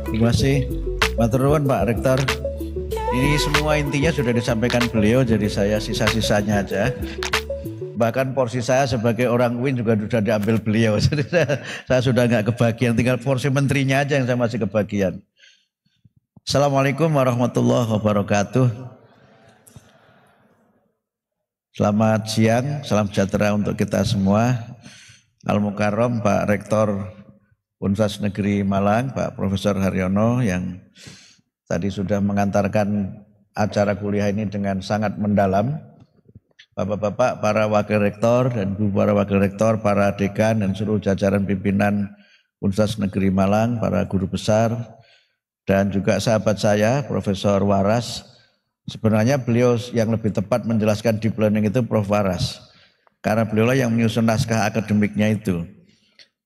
Terima kasih. Matur nuwun Pak Rektor. Ini semua intinya sudah disampaikan beliau, jadi saya sisa-sisanya aja. Bahkan porsi saya sebagai orang UIN juga sudah diambil beliau. Jadi saya sudah nggak kebagian, tinggal porsi menterinya aja yang saya masih kebagian. Assalamualaikum warahmatullahi wabarakatuh. Selamat siang, salam sejahtera untuk kita semua. Al-Mukarram Pak Rektor Universitas Negeri Malang, Pak Profesor Haryono yang tadi sudah mengantarkan acara kuliah ini dengan sangat mendalam. Bapak-bapak, para wakil rektor dan ibu para wakil rektor, para dekan dan seluruh jajaran pimpinan Universitas Negeri Malang, para guru besar dan juga sahabat saya Profesor Waras. Sebenarnya beliau yang lebih tepat menjelaskan deep learning itu Prof. Waras, karena beliau yang menyusun naskah akademiknya itu.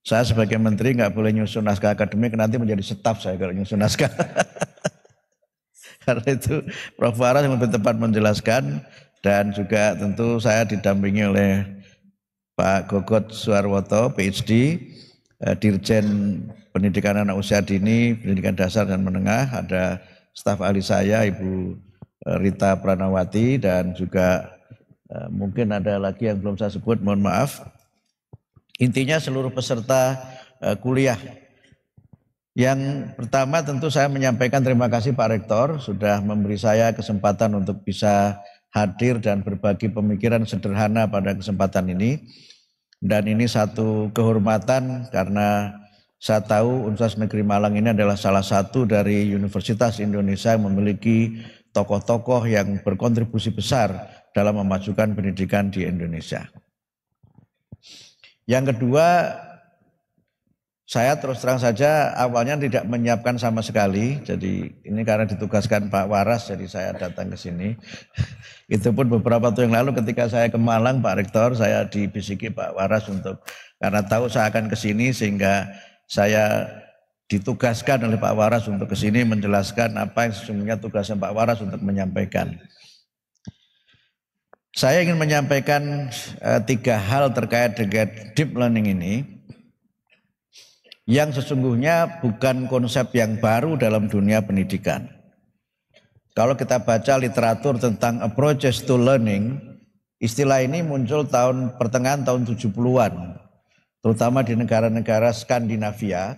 Saya sebagai menteri nggak boleh nyusun naskah akademik, nanti menjadi staf saya kalau nyusun naskah. Karena itu Prof. Waras yang lebih tepat menjelaskan, dan juga tentu saya didampingi oleh Pak Gogot Suarwoto, PhD, Dirjen Pendidikan Anak Usia Dini, Pendidikan Dasar dan Menengah, ada staf ahli saya Ibu Rita Pranawati, dan juga mungkin ada lagi yang belum saya sebut, mohon maaf. Intinya seluruh peserta kuliah. Yang pertama tentu saya menyampaikan terima kasih Pak Rektor sudah memberi saya kesempatan untuk bisa hadir dan berbagi pemikiran sederhana pada kesempatan ini. Dan ini satu kehormatan karena saya tahu Universitas Negeri Malang ini adalah salah satu dari universitas Indonesia yang memiliki tokoh-tokoh yang berkontribusi besar dalam memajukan pendidikan di Indonesia. Yang kedua, saya terus terang saja awalnya tidak menyiapkan sama sekali, jadi ini karena ditugaskan Pak Waras, jadi saya datang ke sini. Itu pun beberapa waktu yang lalu ketika saya ke Malang, Pak Rektor, saya dibisiki Pak Waras karena tahu saya akan ke sini sehingga saya ditugaskan oleh Pak Waras untuk ke sini menjelaskan apa yang sesungguhnya tugasnya Pak Waras untuk menyampaikan. Saya ingin menyampaikan 3 hal terkait dengan deep learning ini, yang sesungguhnya bukan konsep yang baru dalam dunia pendidikan. Kalau kita baca literatur tentang approaches to learning, istilah ini muncul pertengahan tahun 70-an, terutama di negara-negara Skandinavia,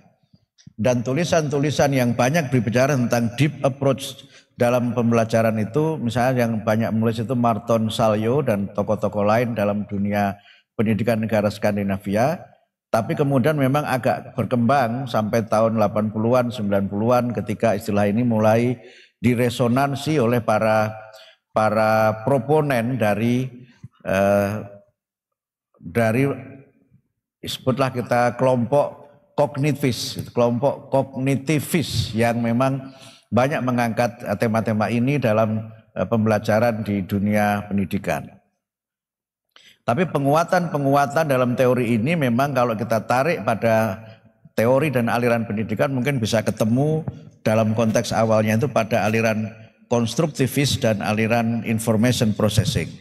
dan tulisan-tulisan yang banyak berbicara tentang deep approach dalam pembelajaran itu, misalnya yang banyak menulis itu Marton Saljo dan tokoh-tokoh lain dalam dunia pendidikan negara Skandinavia. Tapi kemudian memang agak berkembang sampai tahun 80-an, 90-an ketika istilah ini mulai diresonansi oleh para proponen dari sebutlah kita kelompok kognitivis yang memang banyak mengangkat tema-tema ini dalam pembelajaran di dunia pendidikan. Tapi penguatan dalam teori ini memang kalau kita tarik pada teori dan aliran pendidikan mungkin bisa ketemu dalam konteks awalnya itu pada aliran konstruktivis dan aliran information processing.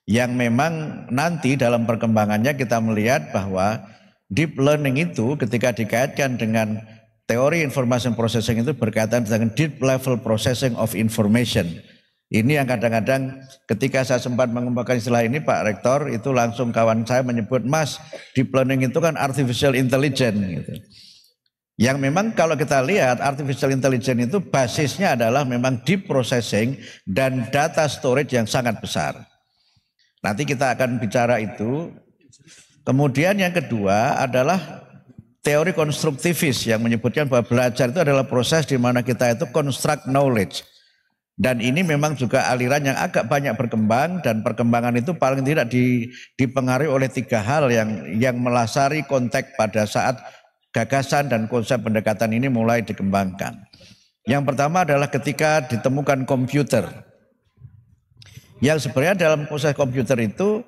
Yang memang nanti dalam perkembangannya kita melihat bahwa deep learning itu ketika dikaitkan dengan teori information processing itu berkaitan dengan deep level processing of information. Ini yang kadang-kadang ketika saya sempat mengembangkan istilah ini Pak Rektor, itu langsung kawan saya menyebut, Mas, deep learning itu kan artificial intelligence gitu. Yang memang kalau kita lihat artificial intelligence itu basisnya adalah memang deep processing dan data storage yang sangat besar. Nanti kita akan bicara itu. Kemudian yang kedua adalah teori konstruktivis yang menyebutkan bahwa belajar itu adalah proses di mana kita itu construct knowledge. Dan ini memang juga aliran yang agak banyak berkembang, dan perkembangan itu paling tidak dipengaruhi oleh 3 hal yang melasari konteks pada saat gagasan dan konsep pendekatan ini mulai dikembangkan. Yang pertama adalah ketika ditemukan komputer. Yang sebenarnya dalam proses komputer itu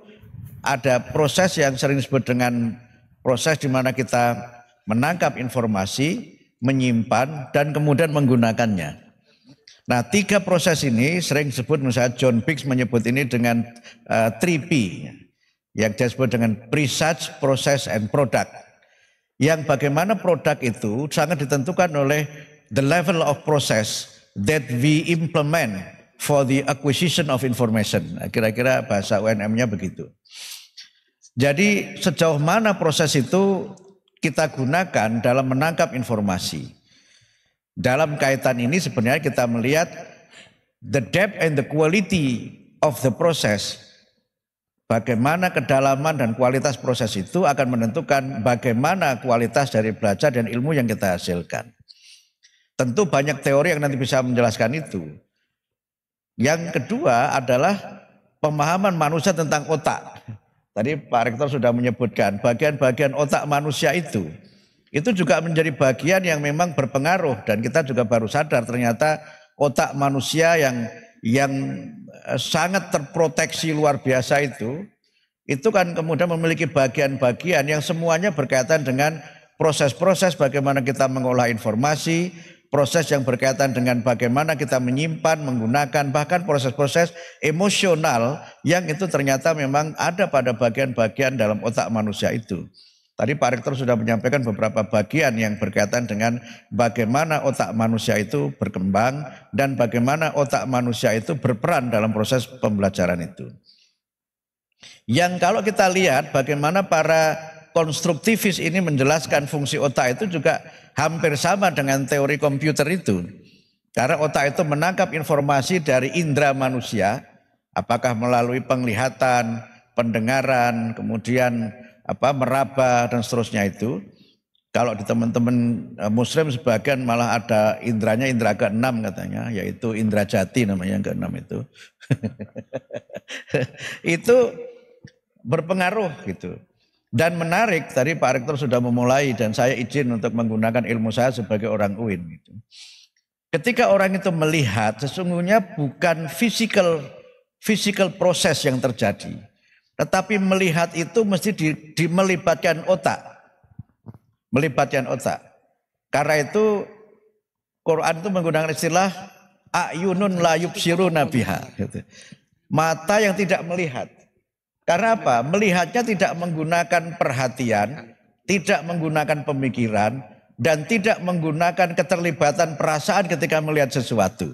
ada proses yang sering disebut dengan proses di mana kita menangkap informasi, menyimpan, dan kemudian menggunakannya. Nah, 3 proses ini sering disebut, misalnya John Biggs menyebut ini dengan 3P, yang disebut dengan Research, Process, and Product. Yang bagaimana produk itu sangat ditentukan oleh the level of process that we implement for the acquisition of information. Kira-kira bahasa UNM-nya begitu. Jadi sejauh mana proses itu kita gunakan dalam menangkap informasi. Dalam kaitan ini sebenarnya kita melihat the depth and the quality of the process. Bagaimana kedalaman dan kualitas proses itu akan menentukan bagaimana kualitas dari belajar dan ilmu yang kita hasilkan. Tentu banyak teori yang nanti bisa menjelaskan itu. Yang kedua adalah pemahaman manusia tentang otak. Tadi Pak Rektor sudah menyebutkan bagian-bagian otak manusia itu juga menjadi bagian yang memang berpengaruh, dan kita juga baru sadar ternyata otak manusia yang sangat terproteksi luar biasa itu kan kemudian memiliki bagian-bagian yang semuanya berkaitan dengan proses-proses bagaimana kita mengolah informasi, proses yang berkaitan dengan bagaimana kita menyimpan, menggunakan, bahkan proses-proses emosional yang itu ternyata memang ada pada bagian-bagian dalam otak manusia itu. Tadi Pak Rektor sudah menyampaikan beberapa bagian yang berkaitan dengan bagaimana otak manusia itu berkembang dan bagaimana otak manusia itu berperan dalam proses pembelajaran itu. Yang kalau kita lihat bagaimana para konstruktivis ini menjelaskan fungsi otak itu juga hampir sama dengan teori komputer itu. Karena otak itu menangkap informasi dari indera manusia, apakah melalui penglihatan, pendengaran, kemudian meraba dan seterusnya itu. Kalau di teman-teman muslim sebagian malah ada indranya, indra ke-6 katanya, yaitu indra jati namanya yang ke-6 itu. Itu berpengaruh gitu. Dan menarik, tadi Pak Rektor sudah memulai dan saya izin untuk menggunakan ilmu saya sebagai orang UIN gitu. Ketika orang itu melihat, sesungguhnya bukan physical proses yang terjadi. Tetapi melihat itu mesti melibatkan otak. Melibatkan otak. Karena itu Quran itu menggunakan istilah a'yunun la yubsiruna biha. Gitu. Mata yang tidak melihat. Karena apa? Melihatnya tidak menggunakan perhatian, tidak menggunakan pemikiran, dan tidak menggunakan keterlibatan perasaan ketika melihat sesuatu.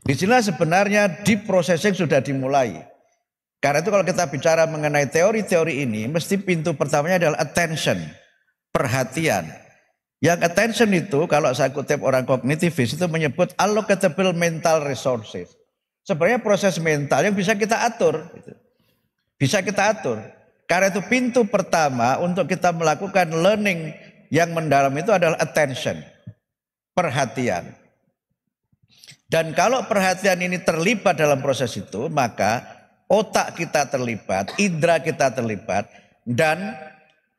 Disinilah sebenarnya deep processing sudah dimulai. Karena itu kalau kita bicara mengenai teori-teori ini, mesti pintu pertamanya adalah attention, perhatian. Yang attention itu kalau saya kutip orang kognitivis itu menyebut allocatable mental resources. Sebenarnya proses mental yang bisa kita atur. Bisa kita atur. Karena itu pintu pertama untuk kita melakukan learning yang mendalam itu adalah attention, perhatian. Dan kalau perhatian ini terlibat dalam proses itu, maka otak kita terlibat, indera kita terlibat, dan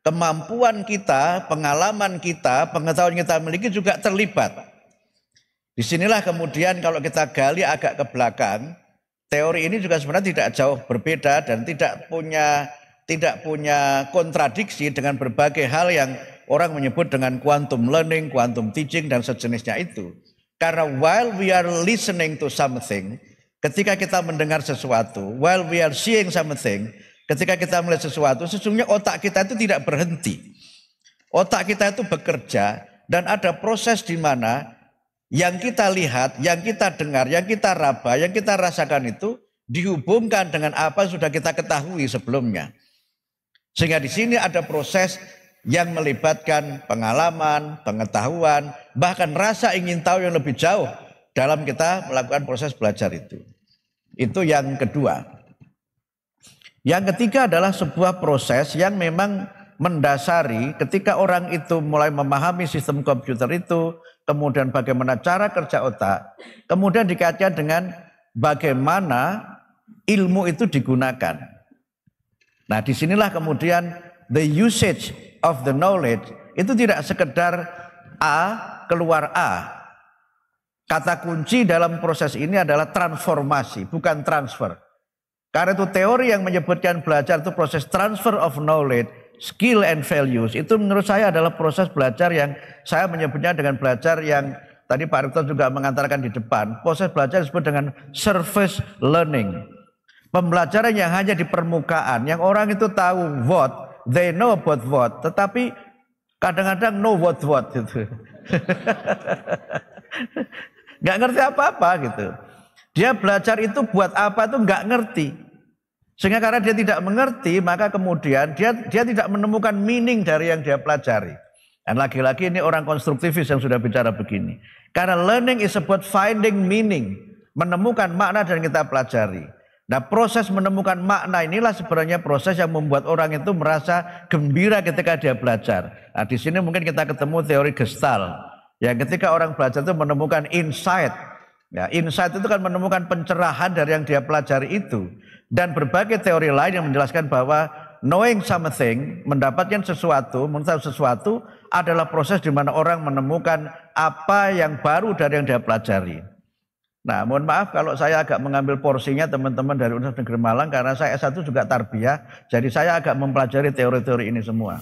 kemampuan kita, pengalaman kita, pengetahuan kita miliki juga terlibat. Disinilah kemudian kalau kita gali agak ke belakang, teori ini juga sebenarnya tidak jauh berbeda dan tidak punya kontradiksi dengan berbagai hal yang orang menyebut dengan quantum learning, quantum teaching dan sejenisnya itu. Karena while we are listening to something, ketika kita mendengar sesuatu, while we are seeing something, ketika kita melihat sesuatu, sesungguhnya otak kita itu tidak berhenti. Otak kita itu bekerja dan ada proses di mana yang kita lihat, yang kita dengar, yang kita raba, yang kita rasakan itu dihubungkan dengan apa yang sudah kita ketahui sebelumnya. Sehingga di sini ada proses yang melibatkan pengalaman, pengetahuan, bahkan rasa ingin tahu yang lebih jauh dalam kita melakukan proses belajar itu. Itu yang kedua. Yang ketiga adalah sebuah proses yang memang mendasari ketika orang itu mulai memahami sistem komputer itu, kemudian bagaimana cara kerja otak, kemudian dikaitkan dengan bagaimana ilmu itu digunakan. Nah, disinilah kemudian the usage of the knowledge itu tidak sekedar A keluar A. Kata kunci dalam proses ini adalah transformasi, bukan transfer. Karena itu teori yang menyebutkan belajar itu proses transfer of knowledge, skill and values. Itu menurut saya adalah proses belajar yang saya menyebutnya dengan belajar yang tadi Pak Rektor juga mengantarkan di depan. Proses belajar disebut dengan surface learning. Pembelajaran yang hanya di permukaan, yang orang itu tahu what, they know about what, tetapi kadang-kadang know what gitu. Nggak ngerti apa-apa gitu. Dia belajar itu buat apa itu nggak ngerti. Sehingga karena dia tidak mengerti, maka kemudian dia tidak menemukan meaning dari yang dia pelajari. Dan lagi-lagi ini orang konstruktivis yang sudah bicara begini. Karena learning is about finding meaning, menemukan makna dari yang kita pelajari. Nah, proses menemukan makna inilah sebenarnya proses yang membuat orang itu merasa gembira ketika dia belajar. Nah, di sini mungkin kita ketemu teori Gestalt. Yang ketika orang belajar itu menemukan insight. Ya, insight itu kan menemukan pencerahan dari yang dia pelajari itu. Dan berbagai teori lain yang menjelaskan bahwa knowing something, mendapatkan sesuatu, mengetahui sesuatu adalah proses di mana orang menemukan apa yang baru dari yang dia pelajari. Nah, mohon maaf kalau saya agak mengambil porsinya teman-teman dari Universitas Negeri Malang karena saya S1 juga tarbiyah, jadi saya agak mempelajari teori-teori ini semua.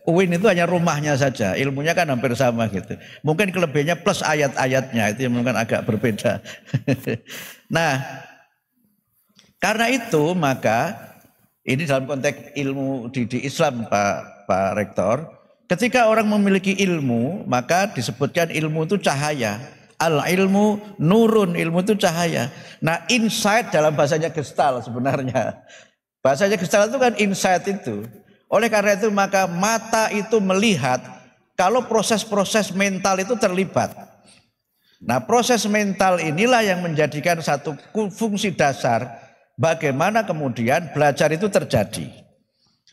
UIN itu hanya rumahnya saja, ilmunya kan hampir sama gitu. Mungkin kelebihannya plus ayat-ayatnya itu yang mungkin agak berbeda. Nah, karena itu maka ini dalam konteks ilmu di Islam Pak Rektor, ketika orang memiliki ilmu maka disebutkan ilmu itu cahaya. Al-ilmu nurun, ilmu itu cahaya. Nah, insight dalam bahasanya Gestalt sebenarnya. Bahasanya Gestalt itu kan insight itu. Oleh karena itu maka mata itu melihat kalau proses-proses mental itu terlibat. Nah, proses mental inilah yang menjadikan satu fungsi dasar bagaimana kemudian belajar itu terjadi.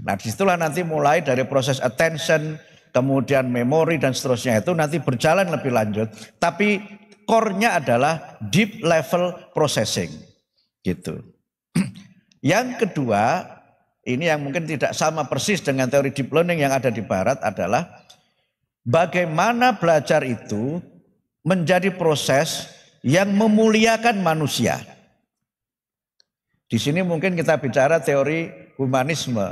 Nah, disitulah nanti mulai dari proses attention, kemudian memori dan seterusnya itu nanti berjalan lebih lanjut. Tapi core-nya adalah deep level processing. Gitu. Yang kedua, ini yang mungkin tidak sama persis dengan teori deep learning yang ada di barat adalah bagaimana belajar itu menjadi proses yang memuliakan manusia. Di sini mungkin kita bicara teori humanisme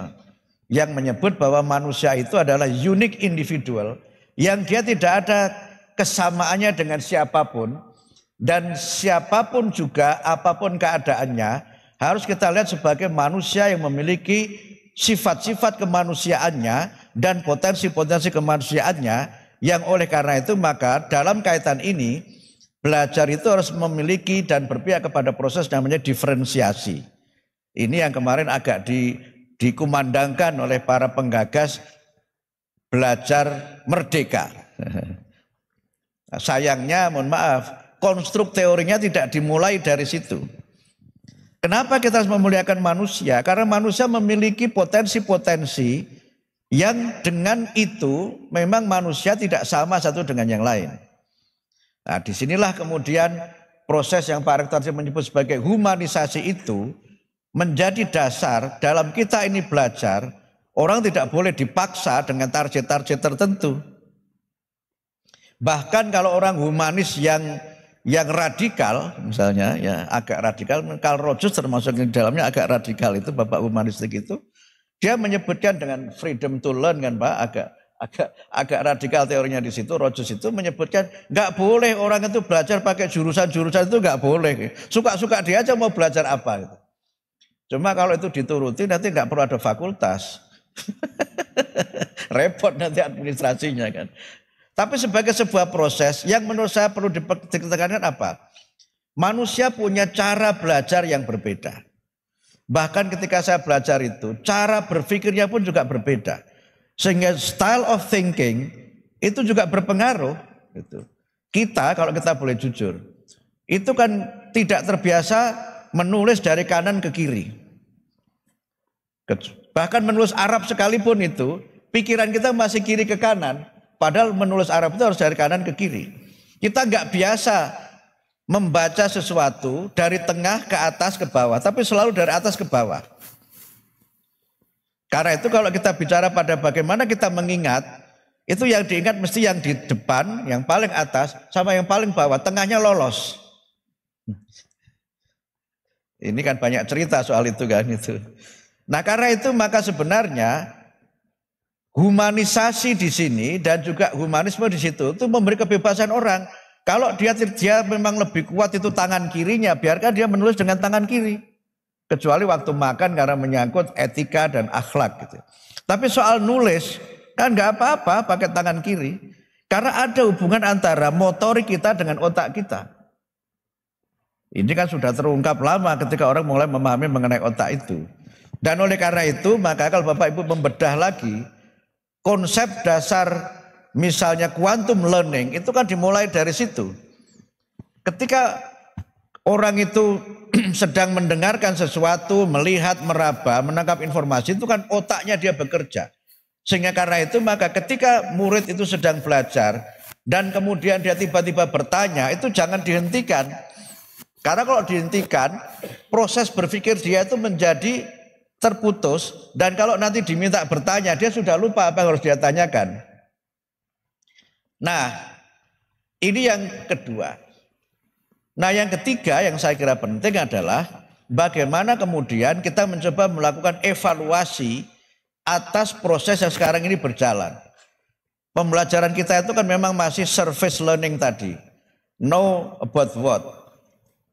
yang menyebut bahwa manusia itu adalah unique individual yang dia tidak ada kesamaannya dengan siapapun dan siapapun juga apapun keadaannya harus kita lihat sebagai manusia yang memiliki sifat-sifat kemanusiaannya dan potensi-potensi kemanusiaannya yang oleh karena itu maka dalam kaitan ini belajar itu harus memiliki dan berpihak kepada proses namanya diferensiasi. Ini yang kemarin agak dikumandangkan oleh para penggagas belajar merdeka. Sayangnya mohon maaf, konstruk teorinya tidak dimulai dari situ. Kenapa kita harus memuliakan manusia? Karena manusia memiliki potensi-potensi yang dengan itu memang manusia tidak sama satu dengan yang lain. Nah, disinilah kemudian proses yang Pak Rektor menyebut sebagai humanisasi itu menjadi dasar dalam kita ini belajar. Orang tidak boleh dipaksa dengan target-target tertentu. Bahkan kalau orang humanis yang radikal, misalnya ya agak radikal, Karl Rogers termasuk di dalamnya agak radikal itu bapak humanistik itu, dia menyebutkan dengan freedom to learn kan Pak, agak radikal teorinya di situ. Rogers itu menyebutkan nggak boleh orang itu belajar pakai jurusan-jurusan itu nggak boleh, suka-suka dia aja mau belajar apa gitu. Cuma kalau itu dituruti nanti nggak perlu ada fakultas, repot nanti administrasinya kan. Tapi sebagai sebuah proses yang menurut saya perlu ditekankan apa? Manusia punya cara belajar yang berbeda. Bahkan ketika saya belajar itu, cara berpikirnya pun juga berbeda. Sehingga style of thinking itu juga berpengaruh. Gitu. Kita kalau kita boleh jujur, itu kan tidak terbiasa menulis dari kanan ke kiri. Bahkan menulis Arab sekalipun itu, pikiran kita masih kiri ke kanan. Padahal menulis Arab itu harus dari kanan ke kiri. Kita nggak biasa membaca sesuatu dari tengah ke atas ke bawah, tapi selalu dari atas ke bawah. Karena itu kalau kita bicara pada bagaimana kita mengingat, itu yang diingat mesti yang di depan, yang paling atas, sama yang paling bawah, tengahnya lolos. Ini kan banyak cerita soal itu kan itu. Nah karena itu maka sebenarnya humanisasi di sini dan juga humanisme di situ itu memberi kebebasan orang. Kalau dia memang lebih kuat itu tangan kirinya, biarkan dia menulis dengan tangan kiri. Kecuali waktu makan karena menyangkut etika dan akhlak gitu. Tapi soal nulis kan nggak apa-apa pakai tangan kiri. Karena ada hubungan antara motorik kita dengan otak kita. Ini kan sudah terungkap lama ketika orang mulai memahami mengenai otak itu. Dan oleh karena itu, maka kalau Bapak Ibu membedah lagi, konsep dasar misalnya quantum learning itu kan dimulai dari situ. Ketika orang itu sedang mendengarkan sesuatu, melihat, meraba, menangkap informasi, itu kan otaknya dia bekerja. Sehingga karena itu maka ketika murid itu sedang belajar dan kemudian dia tiba-tiba bertanya, itu jangan dihentikan. Karena kalau dihentikan, proses berpikir dia itu menjadi terputus, dan kalau nanti diminta bertanya, dia sudah lupa apa yang harus dia tanyakan. Nah, ini yang kedua. Nah, yang ketiga yang saya kira penting adalah bagaimana kemudian kita mencoba melakukan evaluasi atas proses yang sekarang ini berjalan. Pembelajaran kita itu kan memang masih surface learning tadi. Know about what.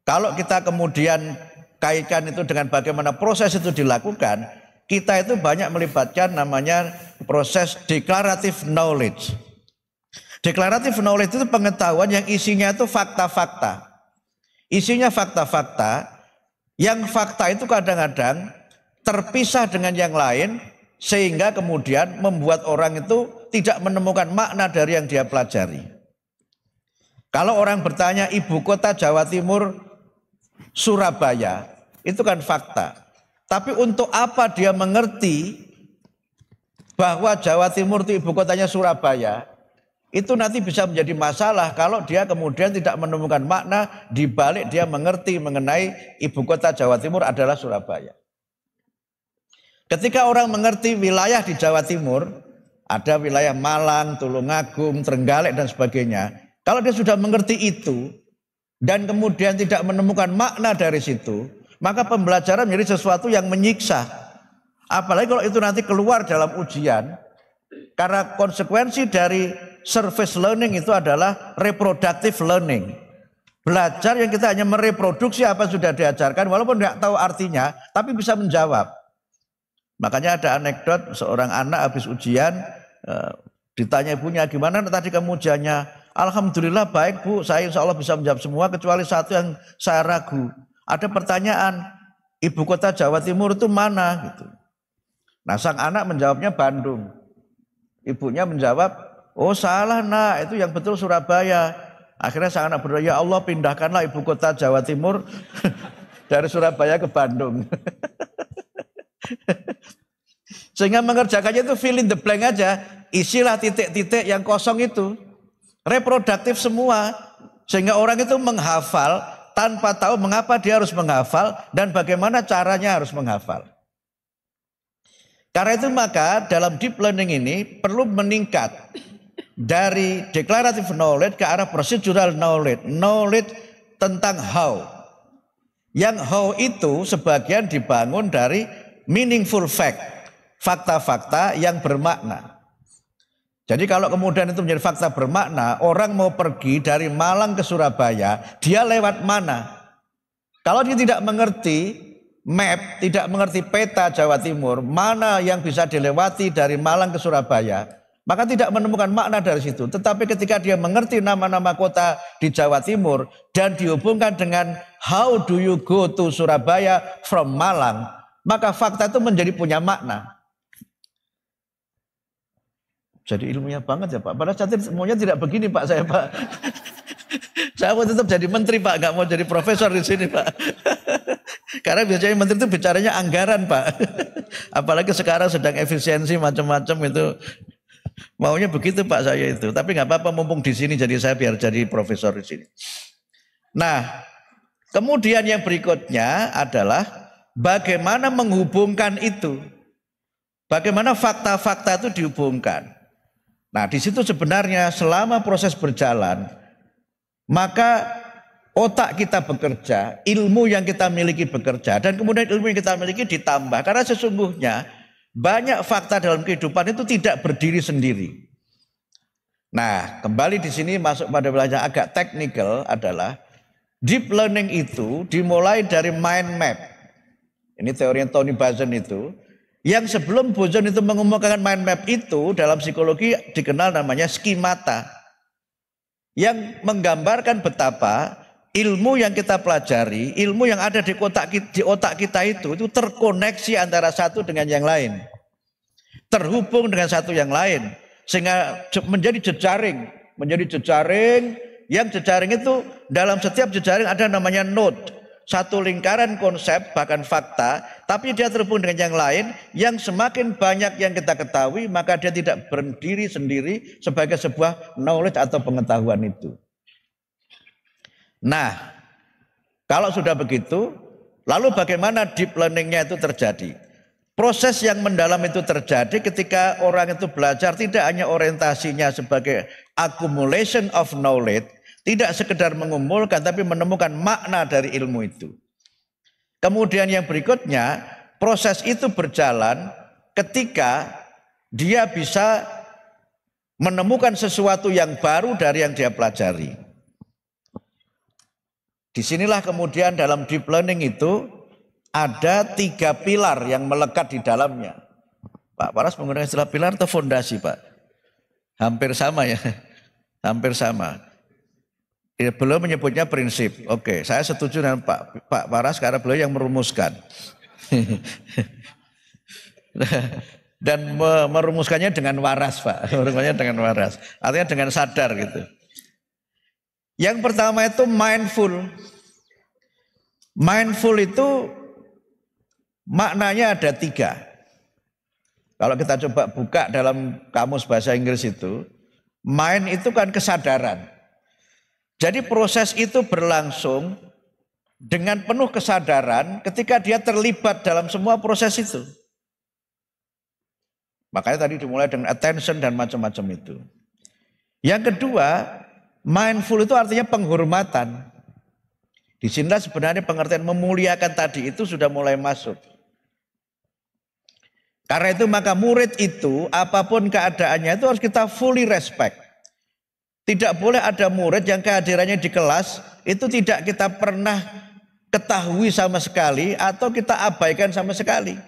Kalau kita kemudian kaitkan itu dengan bagaimana proses itu dilakukan, kita itu banyak melibatkan namanya proses declarative knowledge. Declarative knowledge itu pengetahuan yang isinya itu fakta-fakta. Isinya fakta-fakta, yang fakta itu kadang-kadang terpisah dengan yang lain, sehingga kemudian membuat orang itu tidak menemukan makna dari yang dia pelajari. Kalau orang bertanya ibu kota Jawa Timur Surabaya, itu kan fakta. Tapi untuk apa dia mengerti bahwa Jawa Timur itu ibu kotanya Surabaya, itu nanti bisa menjadi masalah kalau dia kemudian tidak menemukan makna di balik dia mengerti mengenai ibu kota Jawa Timur adalah Surabaya. Ketika orang mengerti wilayah di Jawa Timur, ada wilayah Malang, Tulungagung, Trenggalek dan sebagainya. Kalau dia sudah mengerti itu dan kemudian tidak menemukan makna dari situ, maka pembelajaran menjadi sesuatu yang menyiksa. Apalagi kalau itu nanti keluar dalam ujian, karena konsekuensi dari surface learning itu adalah reproductive learning. Belajar yang kita hanya mereproduksi apa yang sudah diajarkan, walaupun tidak tahu artinya, tapi bisa menjawab. Makanya ada anekdot seorang anak habis ujian ditanya ibunya, gimana tadi kamu ujiannya? Alhamdulillah baik bu, saya insya Allah bisa menjawab semua kecuali satu yang saya ragu. Ada pertanyaan, ibu kota Jawa Timur itu mana? Gitu. Nah sang anak menjawabnya Bandung. Ibunya menjawab, oh salah nak, itu yang betul Surabaya. Akhirnya sang anak berdoa, ya Allah pindahkanlah ibu kota Jawa Timur dari Surabaya ke Bandung. Sehingga mengerjakannya itu fill in the blank aja, isilah titik-titik yang kosong itu, reproduktif semua, sehingga orang itu menghafal tanpa tahu mengapa dia harus menghafal dan bagaimana caranya harus menghafal. Karena itu maka dalam deep learning ini perlu meningkat dari declarative knowledge ke arah procedural knowledge, knowledge tentang how. Yang how itu sebagian dibangun dari meaningful fact, fakta-fakta yang bermakna. Jadi kalau kemudian itu menjadi fakta bermakna, orang mau pergi dari Malang ke Surabaya, dia lewat mana? Kalau dia tidak mengerti map, tidak mengerti peta Jawa Timur, mana yang bisa dilewati dari Malang ke Surabaya, maka tidak menemukan makna dari situ. Tetapi ketika dia mengerti nama-nama kota di Jawa Timur dan dihubungkan dengan how do you go to Surabaya from Malang, maka fakta itu menjadi punya makna. Jadi ilmiah banget ya Pak. Padahal saya maunya tidak begini Pak saya Pak. Saya mau tetap jadi menteri Pak, nggak mau jadi profesor di sini Pak. Karena biasanya menteri itu bicaranya anggaran Pak. Apalagi sekarang sedang efisiensi macam-macam itu. Maunya begitu Pak saya itu. Tapi nggak apa-apa mumpung di sini jadi saya biar jadi profesor di sini. Nah, kemudian yang berikutnya adalah bagaimana menghubungkan itu. Bagaimana fakta-fakta itu dihubungkan. Nah, di situ sebenarnya selama proses berjalan, maka otak kita bekerja, ilmu yang kita miliki bekerja, dan kemudian ilmu yang kita miliki ditambah. Karena sesungguhnya banyak fakta dalam kehidupan itu tidak berdiri sendiri. Nah, kembali di sini masuk pada belajar agak teknikal adalah deep learning itu dimulai dari mind map. Ini teori Tony Buzan itu. Yang sebelum Buzan itu mengumumkan mind map itu dalam psikologi dikenal namanya skemata. yang menggambarkan betapa ilmu yang kita pelajari, ilmu yang ada di otak kita itu terkoneksi antara satu dengan yang lain. Terhubung dengan satu yang lain. Sehingga menjadi jejaring yang jejaring itu dalam setiap jejaring ada namanya node. Satu lingkaran konsep bahkan fakta, tapi dia terhubung dengan yang lain yang semakin banyak yang kita ketahui, maka dia tidak berdiri sendiri sebagai sebuah knowledge atau pengetahuan itu. Nah, kalau sudah begitu, lalu bagaimana deep learningnya itu terjadi? Proses yang mendalam itu terjadi ketika orang itu belajar tidak hanya orientasinya sebagai accumulation of knowledge, tidak sekedar mengumpulkan tapi menemukan makna dari ilmu itu. Kemudian yang berikutnya, proses itu berjalan ketika dia bisa menemukan sesuatu yang baru dari yang dia pelajari. Disinilah kemudian dalam deep learning itu ada 3 pilar yang melekat di dalamnya. Pak Paras menggunakan istilah pilar atau fondasi, Pak? Hampir sama ya, hampir sama. Beliau menyebutnya prinsip. Oke, saya setuju dengan Pak Paras karena beliau yang merumuskan. Dan merumuskannya dengan waras, Pak. Merumuskannya dengan waras. Artinya dengan sadar gitu. Yang pertama itu mindful. Mindful itu maknanya ada 3. Kalau kita coba buka dalam kamus bahasa Inggris itu, mind itu kan kesadaran. Jadi proses itu berlangsung dengan penuh kesadaran ketika dia terlibat dalam semua proses itu. Makanya tadi dimulai dengan attention dan macam-macam itu. Yang kedua, mindful itu artinya penghormatan. Di sini sebenarnya pengertian memuliakan tadi itu sudah mulai masuk. Karena itu maka murid itu apapun keadaannya itu harus kita fully respect. Tidak boleh ada murid yang kehadirannya di kelas itu tidak kita pernah ketahui sama sekali atau kita abaikan sama sekali.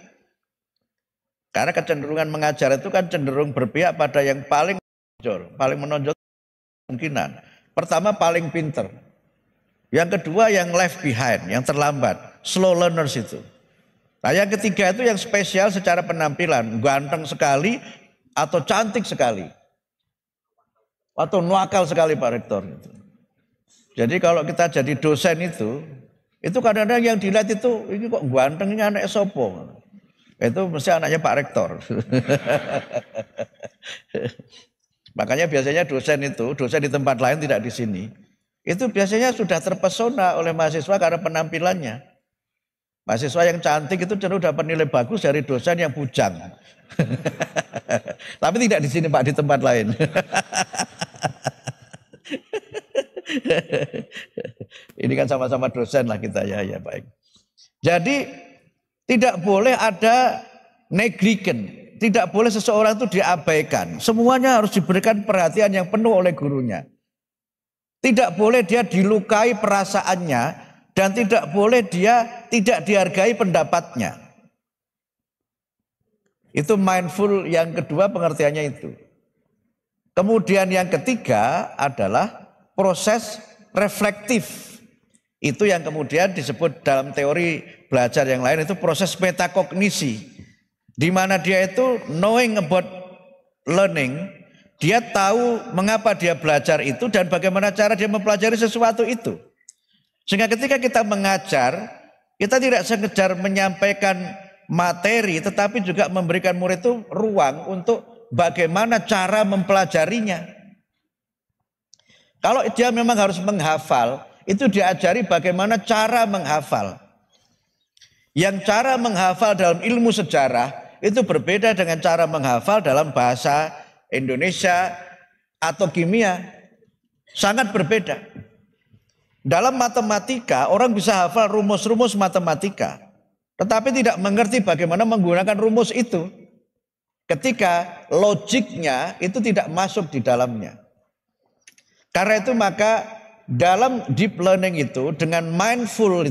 Karena kecenderungan mengajar itu kan cenderung berpihak pada yang paling menonjol kemungkinan. Pertama paling pinter. Yang kedua yang left behind, yang terlambat, slow learners itu. Nah yang ketiga itu yang spesial secara penampilan, ganteng sekali atau cantik sekali. Atau nuakal sekali Pak Rektor. Jadi kalau kita jadi dosen itu kadang-kadang yang dilihat itu, ini kok ganteng, ini anak sopo. Itu mesti anaknya Pak Rektor. Makanya biasanya dosen di tempat lain tidak di sini. Itu biasanya sudah terpesona oleh mahasiswa karena penampilannya. Mahasiswa yang cantik itu cenderung dapat nilai bagus dari dosen yang bujang. Tapi tidak di sini Pak, di tempat lain. Ini kan sama-sama dosen lah kita ya baik. Jadi tidak boleh ada negligent, tidak boleh seseorang itu diabaikan. Semuanya harus diberikan perhatian yang penuh oleh gurunya. Tidak boleh dia dilukai perasaannya dan tidak boleh dia tidak dihargai pendapatnya. Itu mindful yang kedua pengertiannya itu. Kemudian yang ketiga adalah proses reflektif. Itu yang kemudian disebut dalam teori belajar yang lain itu proses metakognisi. Di mana dia itu knowing about learning, dia tahu mengapa dia belajar itu dan bagaimana cara dia mempelajari sesuatu itu. Sehingga ketika kita mengajar, kita tidak sekedar menyampaikan materi tetapi juga memberikan murid itu ruang untuk bagaimana cara mempelajarinya. Kalau dia memang harus menghafal, itu diajari bagaimana cara menghafal. Yang cara menghafal dalam ilmu sejarah itu berbeda dengan cara menghafal dalam bahasa Indonesia atau kimia. Sangat berbeda. Dalam matematika orang bisa hafal rumus-rumus matematika, tetapi tidak mengerti bagaimana menggunakan rumus itu. Ketika logiknya itu tidak masuk di dalamnya. Karena itu maka dalam deep learning itu dengan mindful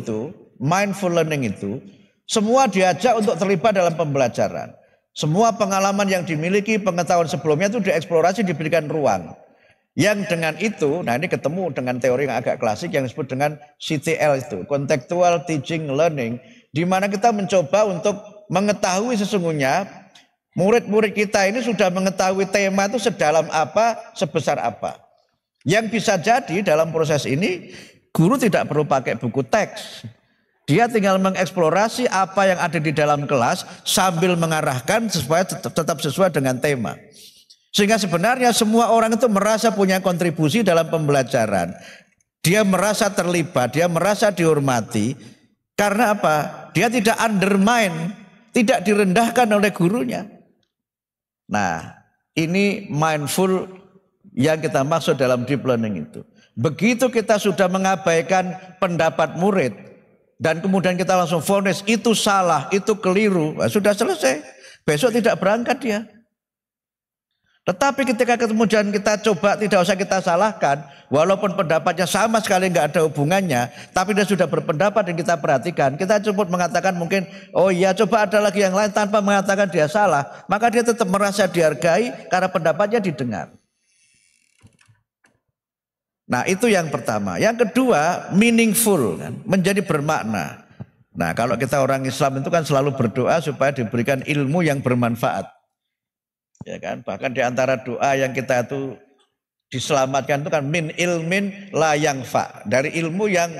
learning itu semua diajak untuk terlibat dalam pembelajaran. Semua pengalaman yang dimiliki, pengetahuan sebelumnya itu dieksplorasi, diberikan ruang. Yang dengan itu, nah ini ketemu dengan teori yang agak klasik yang disebut dengan CTL itu, Contextual Teaching Learning, di mana kita mencoba untuk mengetahui sesungguhnya murid-murid kita ini sudah mengetahui tema itu sedalam apa, sebesar apa. Yang bisa jadi dalam proses ini, guru tidak perlu pakai buku teks. Dia tinggal mengeksplorasi apa yang ada di dalam kelas sambil mengarahkan supaya tetap sesuai dengan tema. Sehingga sebenarnya semua orang itu merasa punya kontribusi dalam pembelajaran. Dia merasa terlibat, dia merasa dihormati. Karena apa? Dia tidak undermine, tidak direndahkan oleh gurunya. Nah, ini mindful yang kita maksud dalam deep learning itu. Begitu kita sudah mengabaikan pendapat murid dan kemudian kita langsung vonis itu salah, itu keliru, nah, sudah selesai. Besok tidak berangkat dia. Tetapi ketika kemudian kita coba tidak usah kita salahkan, walaupun pendapatnya sama sekali nggak ada hubungannya, tapi dia sudah berpendapat dan kita perhatikan, kita cukup mengatakan mungkin, oh iya coba ada lagi yang lain tanpa mengatakan dia salah, maka dia tetap merasa dihargai karena pendapatnya didengar. Nah itu yang pertama. Yang kedua meaningful, kan? Menjadi bermakna. Nah kalau kita orang Islam itu kan selalu berdoa supaya diberikan ilmu yang bermanfaat. Ya kan, bahkan di antara doa yang kita itu diselamatkan itu kan min ilmin la yangfa, dari ilmu yang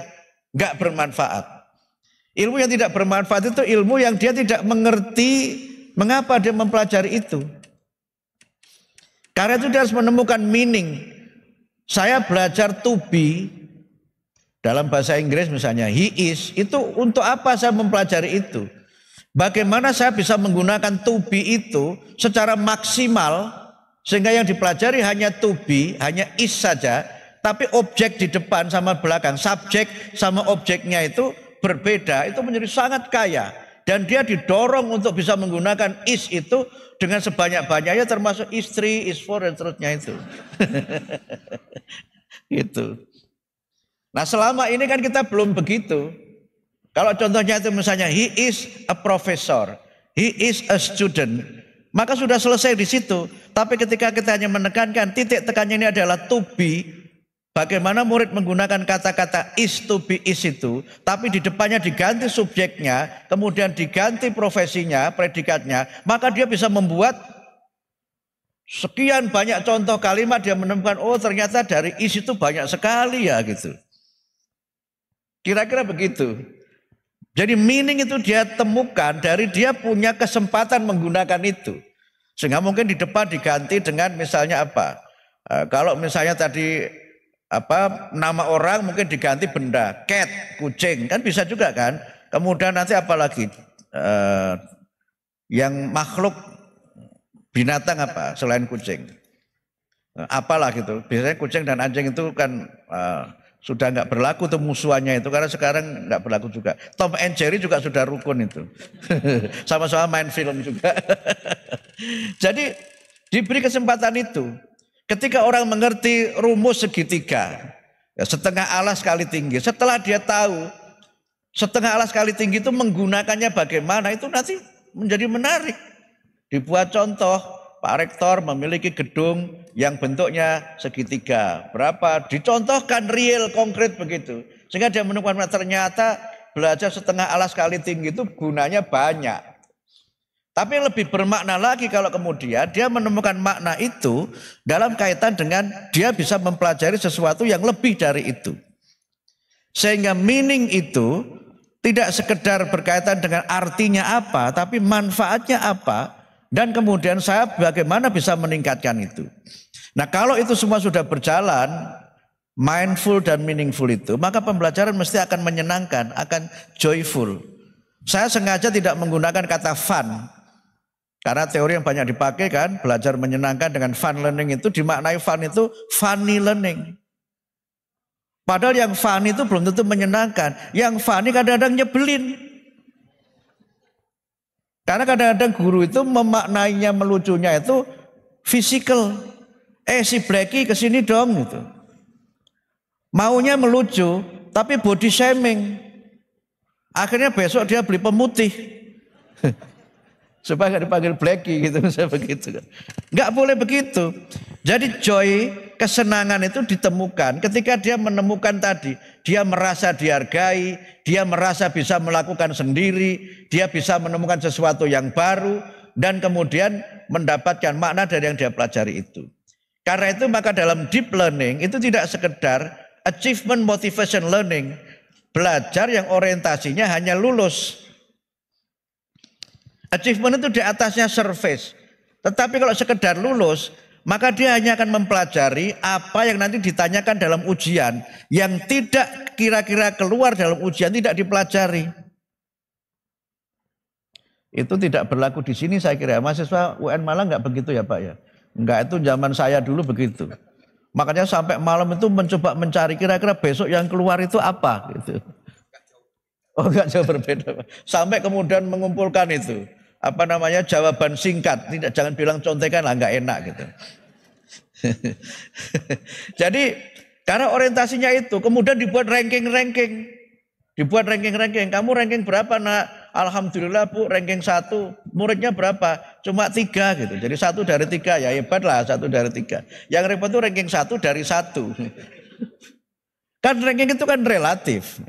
enggak bermanfaat. Ilmu yang tidak bermanfaat itu ilmu yang dia tidak mengerti mengapa dia mempelajari itu. Karena itu dia harus menemukan meaning. Saya belajar to be dalam bahasa Inggris misalnya he is, itu untuk apa saya mempelajari itu? Bagaimana saya bisa menggunakan to be itu secara maksimal sehingga yang dipelajari hanya to be, hanya is saja, tapi objek di depan sama belakang, subjek sama objeknya itu berbeda, itu menjadi sangat kaya dan dia didorong untuk bisa menggunakan is itu dengan sebanyak-banyaknya termasuk is 3, is 4 dan seterusnya itu. Gitu. Nah, selama ini kan kita belum begitu. Kalau contohnya itu misalnya he is a professor, he is a student, maka sudah selesai di situ. Tapi ketika kita hanya menekankan titik tekannya ini adalah to be, bagaimana murid menggunakan kata-kata is to be is itu, tapi di depannya diganti subjeknya, kemudian diganti profesinya, predikatnya, maka dia bisa membuat sekian banyak contoh kalimat, dia menemukan oh ternyata dari is itu banyak sekali ya gitu. Kira-kira begitu. Jadi meaning itu dia temukan dari dia punya kesempatan menggunakan itu. Sehingga mungkin di depan diganti dengan misalnya apa? Kalau misalnya tadi apa nama orang mungkin diganti benda, cat, kucing, kan bisa juga kan? Kemudian nanti apa lagi? Yang makhluk binatang apa selain kucing? Apalah gitu. Biasanya kucing dan anjing itu kan sudah nggak berlaku tuh musuhannya itu, karena sekarang nggak berlaku juga. Tom and Jerry juga sudah rukun itu. Sama-sama main film juga. Jadi diberi kesempatan itu. Ketika orang mengerti rumus segitiga, ya, setengah alas kali tinggi. Setelah dia tahu setengah alas kali tinggi itu menggunakannya bagaimana, itu nanti menjadi menarik. Dibuat contoh, Pak Rektor memiliki gedung yang bentuknya segitiga. Berapa? Dicontohkan real, konkret begitu. Sehingga dia menemukan ternyata belajar setengah alas kali tinggi itu gunanya banyak. Tapi lebih bermakna lagi kalau kemudian dia menemukan makna itu dalam kaitan dengan dia bisa mempelajari sesuatu yang lebih dari itu. Sehingga meaning itu tidak sekedar berkaitan dengan artinya apa, tapi manfaatnya apa. Dan kemudian saya bagaimana bisa meningkatkan itu. Nah kalau itu semua sudah berjalan, mindful dan meaningful itu, maka pembelajaran mesti akan menyenangkan, akan joyful. Saya sengaja tidak menggunakan kata fun. Karena teori yang banyak dipakai kan, belajar menyenangkan dengan fun learning itu dimaknai fun itu funny learning. Padahal yang fun itu belum tentu menyenangkan. Yang funny kadang-kadang nyebelin. Karena kadang-kadang guru itu memaknainya melucunya itu physical. Si Blacky kesini dong gitu. Maunya melucu tapi body shaming. Akhirnya besok dia beli pemutih. Supaya nggak dipanggil Blacky gitu, misalnya begitu. Nggak boleh begitu. Jadi joy kesenangan itu ditemukan ketika dia menemukan tadi, dia merasa dihargai, dia merasa bisa melakukan sendiri, dia bisa menemukan sesuatu yang baru, dan kemudian mendapatkan makna dari yang dia pelajari itu. Karena itu maka dalam deep learning itu tidak sekedar achievement motivation learning, belajar yang orientasinya hanya lulus. Achievement itu di atasnya surface. Tetapi kalau sekedar lulus, maka dia hanya akan mempelajari apa yang nanti ditanyakan dalam ujian, yang tidak kira-kira keluar dalam ujian tidak dipelajari. Itu tidak berlaku di sini saya kira. Mahasiswa UN Malang nggak begitu ya Pak ya? Enggak, itu zaman saya dulu begitu. Makanya sampai malam itu mencoba mencari kira-kira besok yang keluar itu apa gitu. Oh enggak jauh berbeda. Sampai kemudian mengumpulkan itu. Apa namanya, jawaban singkat. Tidak, jangan bilang contekan lah, enggak enak gitu. Jadi karena orientasinya itu kemudian dibuat ranking-ranking. Dibuat ranking-ranking. Kamu ranking berapa nak? Alhamdulillah Bu ranking 1. Muridnya berapa? Cuma 3 gitu. Jadi 1 dari 3 ya hebat lah 1 dari 3. Yang repot itu ranking 1 dari 1. Kan ranking itu kan relatif.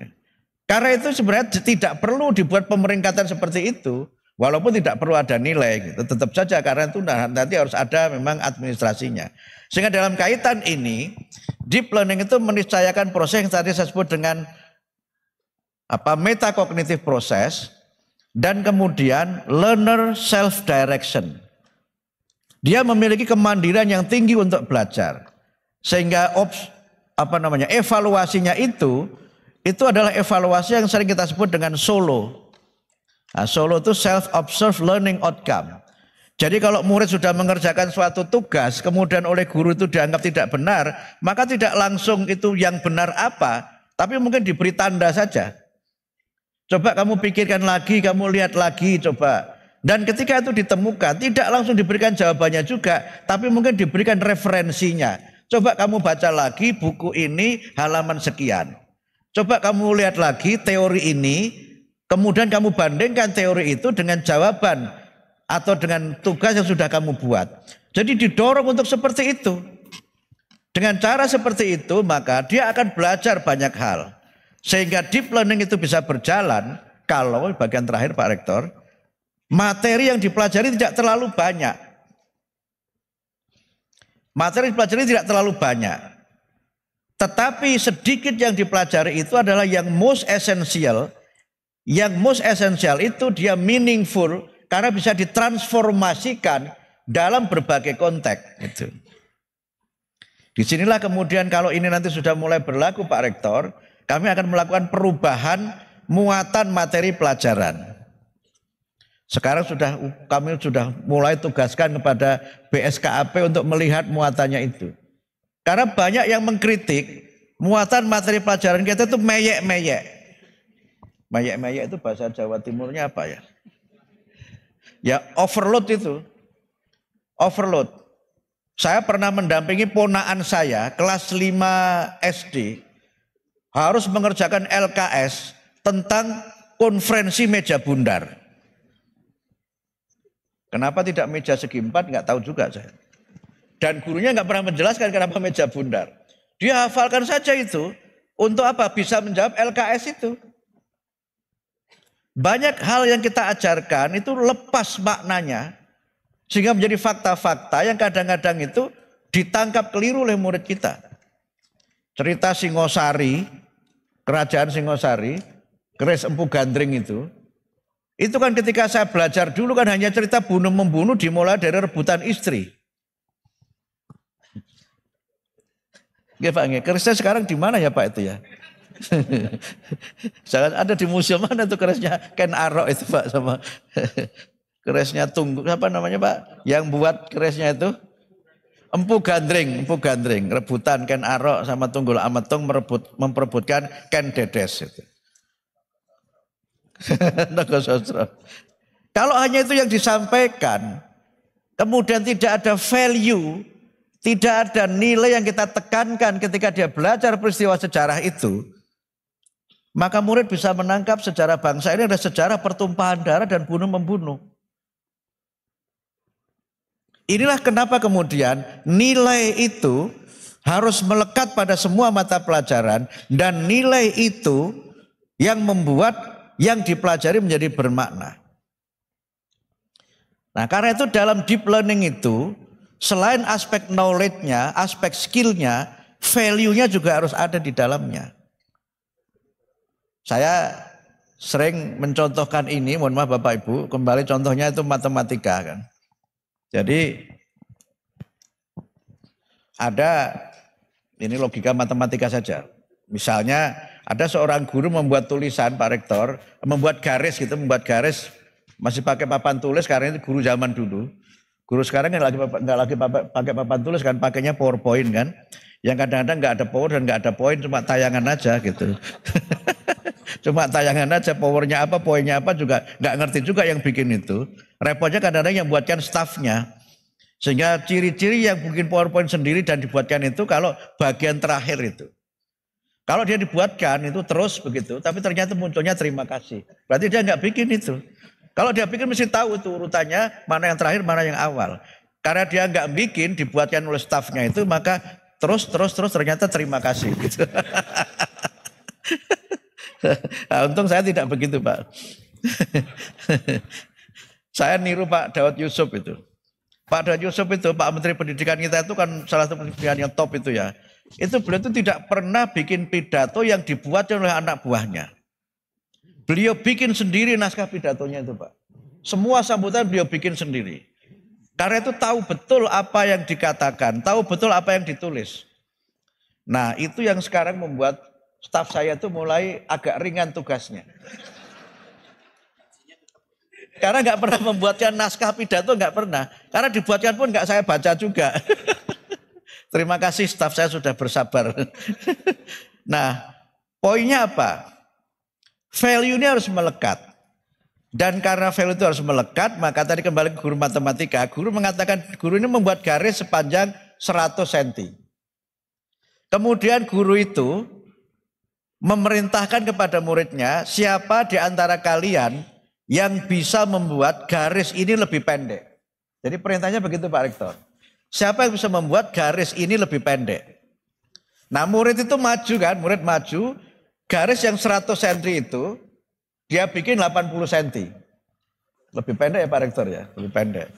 Karena itu sebenarnya tidak perlu dibuat pemeringkatan seperti itu. Walaupun tidak perlu ada nilai gitu. Tetap saja karena itu nanti harus ada memang administrasinya. Sehingga dalam kaitan ini deep learning itu meniscayakan proses yang tadi saya sebut dengan metacognitive process, dan kemudian learner self direction. Dia memiliki kemandirian yang tinggi untuk belajar. Sehingga evaluasinya itu adalah evaluasi yang sering kita sebut dengan solo. Nah, solo itu self observed learning outcome. Jadi kalau murid sudah mengerjakan suatu tugas kemudian oleh guru itu dianggap tidak benar, maka tidak langsung itu yang benar apa, tapi mungkin diberi tanda saja. Coba kamu pikirkan lagi, kamu lihat lagi coba. Dan ketika itu ditemukan, tidak langsung diberikan jawabannya juga, tapi mungkin diberikan referensinya. Coba kamu baca lagi buku ini halaman sekian. Coba kamu lihat lagi teori ini, kemudian kamu bandingkan teori itu dengan jawaban atau dengan tugas yang sudah kamu buat. Jadi didorong untuk seperti itu. Dengan cara seperti itu, maka dia akan belajar banyak hal. Sehingga deep learning itu bisa berjalan kalau bagian terakhir Pak Rektor, materi yang dipelajari tidak terlalu banyak. Materi yang dipelajari tidak terlalu banyak. Tetapi sedikit yang dipelajari itu adalah yang most essential. Yang most essential itu dia meaningful karena bisa ditransformasikan dalam berbagai konteks. Gitu. Disinilah kemudian kalau ini nanti sudah mulai berlaku Pak Rektor, kami akan melakukan perubahan muatan materi pelajaran. Sekarang kami sudah mulai tugaskan kepada BSKAP untuk melihat muatannya itu. Karena banyak yang mengkritik muatan materi pelajaran kita itu meyek-meyek. Meyek-meyek itu bahasa Jawa Timurnya apa ya? Ya overload itu. Overload. Saya pernah mendampingi ponaan saya kelas 5 SD. Harus mengerjakan LKS tentang konferensi meja bundar. Kenapa tidak meja segi 4? Nggak tahu juga saya. Dan gurunya nggak pernah menjelaskan kenapa meja bundar. Dia hafalkan saja itu. Untuk apa? Bisa menjawab LKS itu. Banyak hal yang kita ajarkan itu lepas maknanya. Sehingga menjadi fakta-fakta yang kadang-kadang itu ditangkap keliru oleh murid kita. Cerita Singosari, Kerajaan Singosari, keris Empu Gandring itu kan ketika saya belajar dulu kan hanya cerita bunuh-membunuh dimulai dari rebutan istri. Oke Pak, kerisnya sekarang di mana ya Pak itu ya? Jangan ada di museum mana tuh kerisnya Ken Arok itu Pak, sama kerisnya apa namanya Pak? Yang buat kerisnya itu Empu Gandring, rebutan Ken Arok sama Tunggul Ametung memperebutkan Ken Dedes itu. Kalau hanya itu yang disampaikan, kemudian tidak ada value, tidak ada nilai yang kita tekankan ketika dia belajar peristiwa sejarah itu, maka murid bisa menangkap sejarah bangsa ini adalah sejarah pertumpahan darah dan bunuh-membunuh. Inilah kenapa kemudian nilai itu harus melekat pada semua mata pelajaran, dan nilai itu yang membuat yang dipelajari menjadi bermakna. Nah, karena itu dalam deep learning itu selain aspek knowledge-nya, aspek skill-nya, value-nya juga harus ada di dalamnya. Saya sering mencontohkan ini, mohon maaf Bapak Ibu, kembali contohnya itu matematika kan. Jadi ada, ini logika matematika saja. Misalnya ada seorang guru membuat tulisan, Pak Rektor, membuat garis gitu, membuat garis masih pakai papan tulis karena itu guru zaman dulu. Guru sekarang nggak lagi pakai papan tulis kan, pakainya PowerPoint kan. Yang kadang-kadang nggak ada power dan nggak ada poin, cuma tayangan aja gitu. Cuma tayangan aja, powernya apa, poinnya apa juga nggak ngerti juga yang bikin itu. Repotnya kadang-kadang yang buatkan staffnya. Sehingga ciri-ciri yang bikin PowerPoint sendiri dan dibuatkan itu kalau bagian terakhir itu. Kalau dia dibuatkan itu terus begitu, tapi ternyata munculnya terima kasih. Berarti dia nggak bikin itu. Kalau dia bikin mesti tahu itu urutannya mana yang terakhir, mana yang awal. Karena dia nggak bikin, dibuatkan oleh staffnya itu, maka terus ternyata terima kasih. Gitu. Nah, untung saya tidak begitu Pak. Saya niru Pak Daud Yusuf itu. Pak Daud Yusuf itu, Pak Menteri Pendidikan kita itu kan salah satu pendidikan yang top itu ya. Itu beliau itu tidak pernah bikin pidato yang dibuat oleh anak buahnya. Beliau bikin sendiri naskah pidatonya itu Pak. Semua sambutan beliau bikin sendiri. Karena itu tahu betul apa yang dikatakan, tahu betul apa yang ditulis. Nah itu yang sekarang membuat staf saya itu mulai agak ringan tugasnya. Karena nggak pernah membuatkan naskah pidato, nggak pernah. Karena dibuatkan pun nggak saya baca juga. Terima kasih staf saya sudah bersabar. Nah, poinnya apa? Value-nya harus melekat. Dan karena value itu harus melekat, maka tadi kembali ke guru matematika. Guru mengatakan guru ini membuat garis sepanjang 100 cm. Kemudian guru itu memerintahkan kepada muridnya, siapa di antara kalian yang bisa membuat garis ini lebih pendek. Jadi perintahnya begitu Pak Rektor. Siapa yang bisa membuat garis ini lebih pendek. Nah murid itu maju kan, murid maju, garis yang 100 cm itu dia bikin 80 cm. Lebih pendek ya Pak Rektor ya, lebih pendek.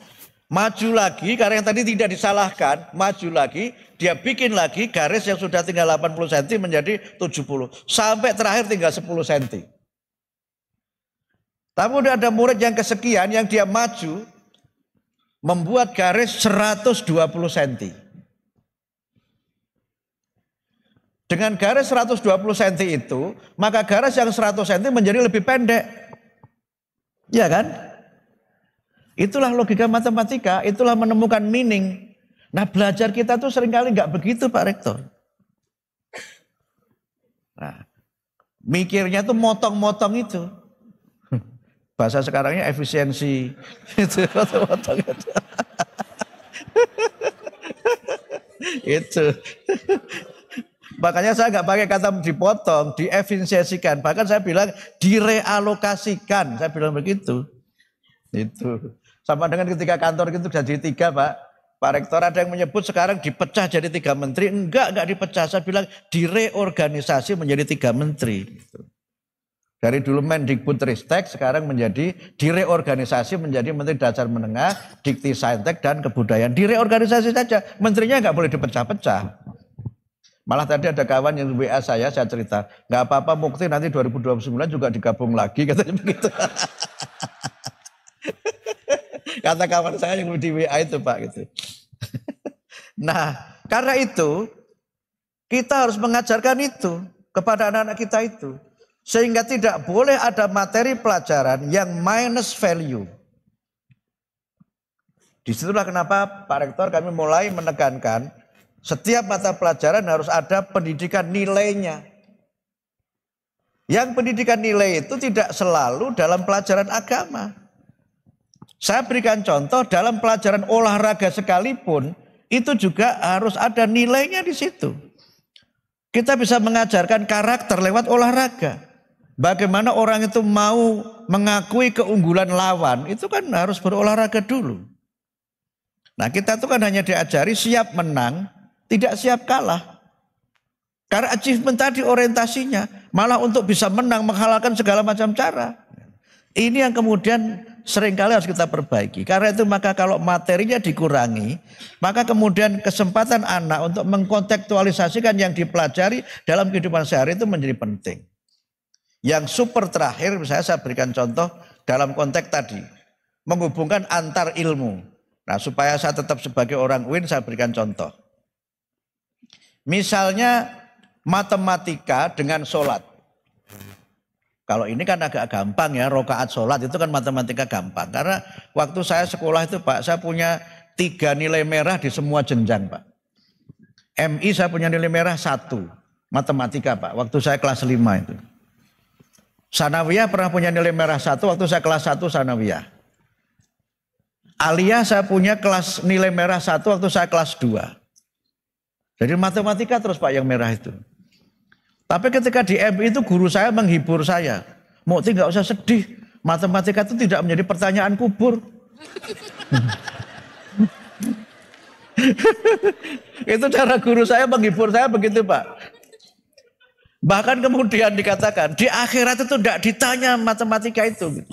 Maju lagi, karena yang tadi tidak disalahkan, maju lagi, dia bikin lagi garis yang sudah tinggal 80 cm menjadi 70. Sampai terakhir tinggal 10 cm. Tapi udah ada murid yang kesekian yang dia maju, membuat garis 120 cm. Dengan garis 120 cm itu, maka garis yang 100 cm menjadi lebih pendek. Ya kan? Itulah logika matematika, itulah menemukan meaning. Nah belajar kita tuh seringkali nggak begitu Pak Rektor. Nah, mikirnya tuh motong-motong itu. Bahasa sekarangnya efisiensi. Itu motong-motong itu. Itu. Makanya saya nggak pakai kata dipotong, diefisiensikan. Bahkan saya bilang direalokasikan. Saya bilang begitu. Itu. Sama dengan ketika kantor itu jadi 3 Pak Rektor, ada yang menyebut sekarang dipecah jadi 3 menteri. Enggak dipecah. Saya bilang direorganisasi menjadi 3 menteri. Dari dulu Mendikbudristek sekarang menjadi direorganisasi menjadi Menteri Dasar Menengah, Dikti Saintek dan Kebudayaan. Direorganisasi saja. Menterinya enggak boleh dipecah-pecah. Malah tadi ada kawan yang WA saya cerita, enggak apa-apa Mukti nanti 2029 juga digabung lagi katanya begitu. Kata kawan saya yang di WA itu Pak gitu. Nah karena itu kita harus mengajarkan itu kepada anak-anak kita itu. Sehingga tidak boleh ada materi pelajaran yang minus value. Disitulah kenapa Pak Rektor kami mulai menekankan setiap mata pelajaran harus ada pendidikan nilainya. Yang pendidikan nilai itu tidak selalu dalam pelajaran agama. Saya berikan contoh dalam pelajaran olahraga sekalipun itu juga harus ada nilainya di situ. Kita bisa mengajarkan karakter lewat olahraga. Bagaimana orang itu mau mengakui keunggulan lawan itu kan harus berolahraga dulu. Nah kita itu kan hanya diajari siap menang Tidak siap kalah. Karena achievement tadi orientasinya malah untuk bisa menang, menghalalkan segala macam cara. Ini yang kemudian seringkali harus kita perbaiki. Karena itu maka kalau materinya dikurangi, maka kemudian kesempatan anak untuk mengkontekstualisasikan yang dipelajari dalam kehidupan sehari itu menjadi penting. Yang super terakhir, misalnya saya berikan contoh dalam konteks tadi, menghubungkan antar ilmu. Nah, supaya saya tetap sebagai orang UIN, saya berikan contoh. Misalnya matematika dengan sholat. Kalau ini kan agak gampang ya, rokaat sholat itu kan matematika gampang. Karena waktu saya sekolah itu Pak, saya punya 3 nilai merah di semua jenjang Pak. MI saya punya nilai merah 1, matematika Pak, waktu saya kelas 5 itu. Sanawiyah pernah punya nilai merah 1 waktu saya kelas 1 Sanawiyah. Aliyah saya punya nilai merah 1 waktu saya kelas 2. Jadi matematika terus Pak yang merah itu. Tapi ketika di MI itu guru saya menghibur saya. Mukti nggak usah sedih, matematika itu tidak menjadi pertanyaan kubur. Itu cara guru saya menghibur saya begitu Pak. Bahkan kemudian dikatakan di akhirat itu tidak ditanya matematika itu.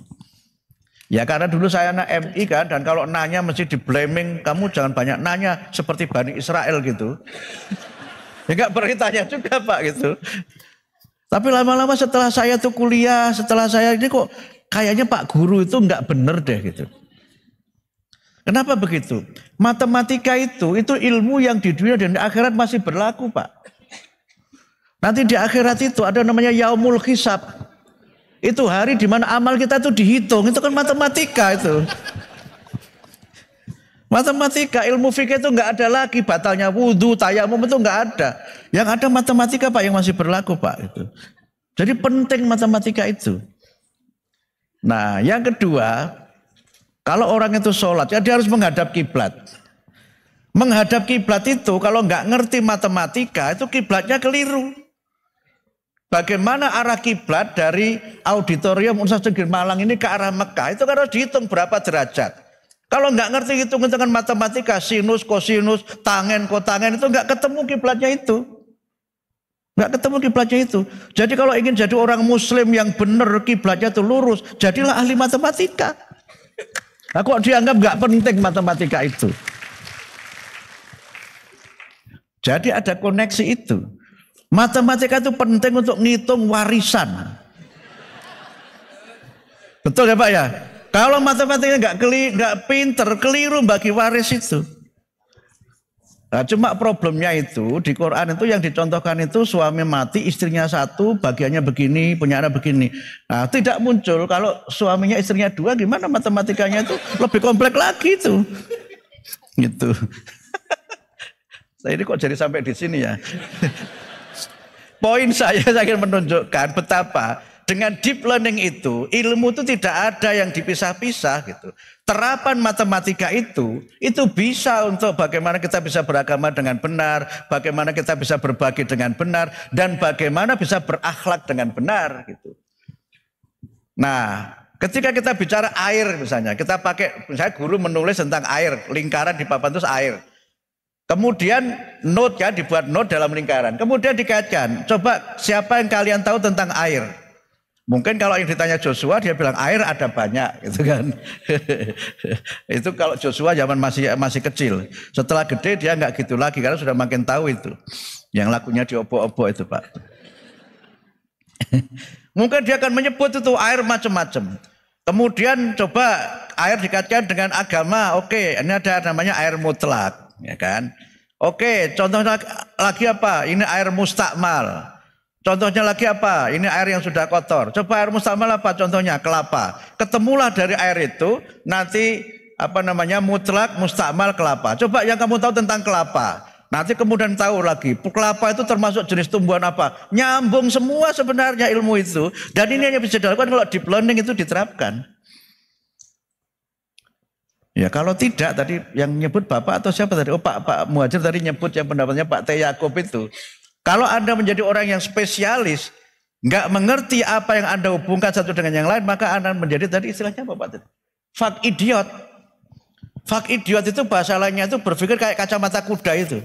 Ya karena dulu saya anak MI kan, dan kalau nanya mesti di blaming, kamu jangan banyak nanya seperti Bani Israel gitu. Ya gak pernah ditanya juga Pak gitu. Tapi lama-lama setelah saya tuh kuliah, setelah saya ini kok kayaknya Pak Guru itu gak bener deh gitu. Kenapa begitu? Matematika itu ilmu yang di dunia dan di akhirat masih berlaku Pak. Nanti di akhirat itu ada namanya yaumul hisab. Itu hari di mana amal kita itu dihitung, itu kan matematika itu. Matematika, ilmu fikih itu nggak ada lagi, batalnya wudhu, tayamum itu nggak ada. Yang ada matematika Pak yang masih berlaku Pak itu. Jadi penting matematika itu. Nah, yang kedua, kalau orang itu sholat, ya dia harus menghadap kiblat. Menghadap kiblat itu kalau nggak ngerti matematika itu kiblatnya keliru. Bagaimana arah kiblat dari auditorium Universitas Negeri Malang ini ke arah Mekah itu kan harus dihitung berapa derajat. Kalau nggak ngerti hitung-hitungan matematika, sinus, kosinus, tangen, kotangen itu nggak ketemu kiblatnya itu. Nggak ketemu kiblatnya itu. Jadi kalau ingin jadi orang muslim yang benar kiblatnya itu lurus, jadilah ahli matematika. Nah, kok dianggap nggak penting matematika itu? Jadi ada koneksi itu. Matematika itu penting untuk ngitung warisan. Betul ya Pak ya? Kalau matematika nggak pinter, keliru bagi waris itu. Nah, cuma problemnya itu di Quran itu yang dicontohkan itu suami mati, istrinya 1, bagiannya begini, punya anak begini. Nah, tidak muncul kalau suaminya istrinya 2, gimana matematikanya itu lebih kompleks lagi itu. Gitu. Saya ini kok jadi sampai di sini ya. Poin saya ingin menunjukkan betapa dengan deep learning itu, ilmu itu tidak ada yang dipisah-pisah gitu. Terapan matematika itu bisa untuk bagaimana kita bisa beragama dengan benar, bagaimana kita bisa berbagi dengan benar, dan bagaimana bisa berakhlak dengan benar gitu. Nah, ketika kita bicara air misalnya, kita pakai, misalnya guru menulis tentang air, lingkaran di papan itu air. Kemudian note ya, dibuat note dalam lingkaran. Kemudian dikaitkan, coba siapa yang kalian tahu tentang air? Mungkin kalau yang ditanya Joshua dia bilang air ada banyak gitu kan. Itu kalau Joshua zaman masih kecil. Setelah gede dia nggak gitu lagi karena sudah makin tahu itu. Yang lakunya diobok-obok itu Pak. Mungkin dia akan menyebut itu air macam-macam. Kemudian coba air dikaitkan dengan agama. Oke, ini ada namanya air mutlak, ya kan? Oke, contohnya lagi apa? Ini air mustakmal. Contohnya lagi apa? Ini air yang sudah kotor. Coba air mustakmal apa? Contohnya kelapa. Ketemulah dari air itu nanti apa namanya mutlak, mustakmal, kelapa. Coba yang kamu tahu tentang kelapa. Nanti kemudian tahu lagi kelapa itu termasuk jenis tumbuhan apa. Nyambung semua sebenarnya ilmu itu. Dan ini hanya bisa dilakukan kalau deep learning itu diterapkan. Ya kalau tidak tadi yang nyebut Bapak atau siapa tadi? Oh Pak Muhajir tadi nyebut yang pendapatnya Pak T. Yaakob itu. Kalau Anda menjadi orang yang spesialis, nggak mengerti apa yang Anda hubungkan satu dengan yang lain, maka Anda menjadi tadi istilahnya apa Pak? Fak idiot. Fak idiot itu bahasa lainnya itu berpikir kayak kacamata kuda itu.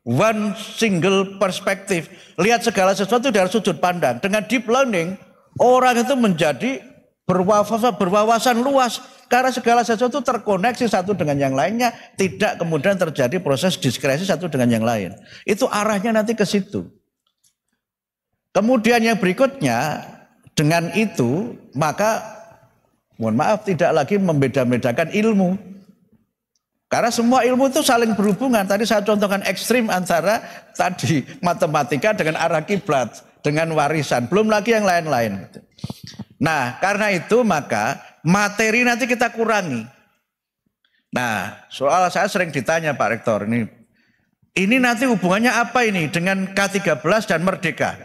one single perspective. Lihat segala sesuatu dari sudut pandang. Dengan deep learning, orang itu menjadi berwawasan luas. Karena segala sesuatu terkoneksi satu dengan yang lainnya. Tidak kemudian terjadi proses diskresi satu dengan yang lain. Itu arahnya nanti ke situ. Kemudian yang berikutnya, dengan itu maka mohon maaf tidak lagi membeda-bedakan ilmu. Karena semua ilmu itu saling berhubungan. Tadi saya contohkan ekstrim antara tadi matematika dengan arah kiblat, dengan warisan, belum lagi yang lain-lain. Nah, karena itu maka materi nanti kita kurangi. Nah, soal saya sering ditanya Pak Rektor, ini nanti hubungannya apa ini dengan K13 dan Merdeka?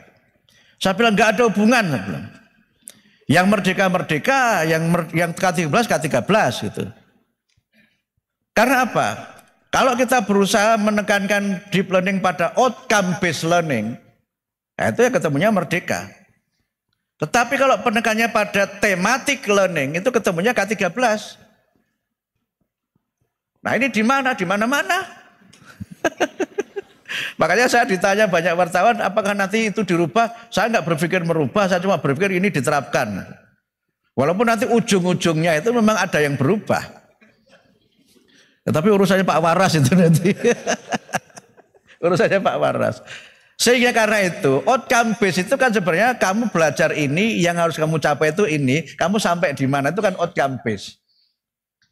Saya bilang nggak ada hubungan. Yang Merdeka, yang K13 gitu. Karena apa? Kalau kita berusaha menekankan deep learning pada outcome based learning, itu ya ketemunya Merdeka. Tetapi kalau penekannya pada thematic learning, itu ketemunya K13. Nah ini di mana? Di mana-mana. Makanya saya ditanya banyak wartawan, apakah nanti itu dirubah? Saya nggak berpikir merubah, saya cuma berpikir ini diterapkan. Walaupun nanti ujung-ujungnya itu memang ada yang berubah. Tetapi urusannya Pak Waras itu nanti. Urusannya Pak Waras. Sehingga karena itu, outcome base itu kan sebenarnya kamu belajar ini, yang harus kamu capai itu ini, kamu sampai di mana itu kan outcome base.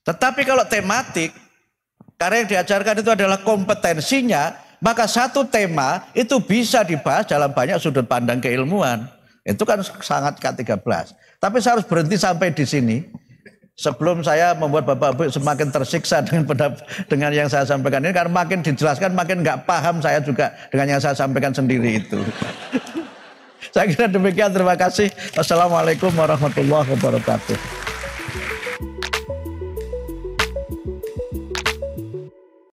Tetapi kalau tematik, karena yang diajarkan itu adalah kompetensinya, maka satu tema itu bisa dibahas dalam banyak sudut pandang keilmuan. Itu kan sangat K13. Tapi saya harus berhenti sampai di sini. Sebelum saya membuat Bapak-Ibu semakin tersiksa dengan yang saya sampaikan ini. Karena makin dijelaskan makin nggak paham saya juga dengan yang saya sampaikan sendiri itu. Saya kira demikian, terima kasih. Wassalamualaikum warahmatullahi wabarakatuh.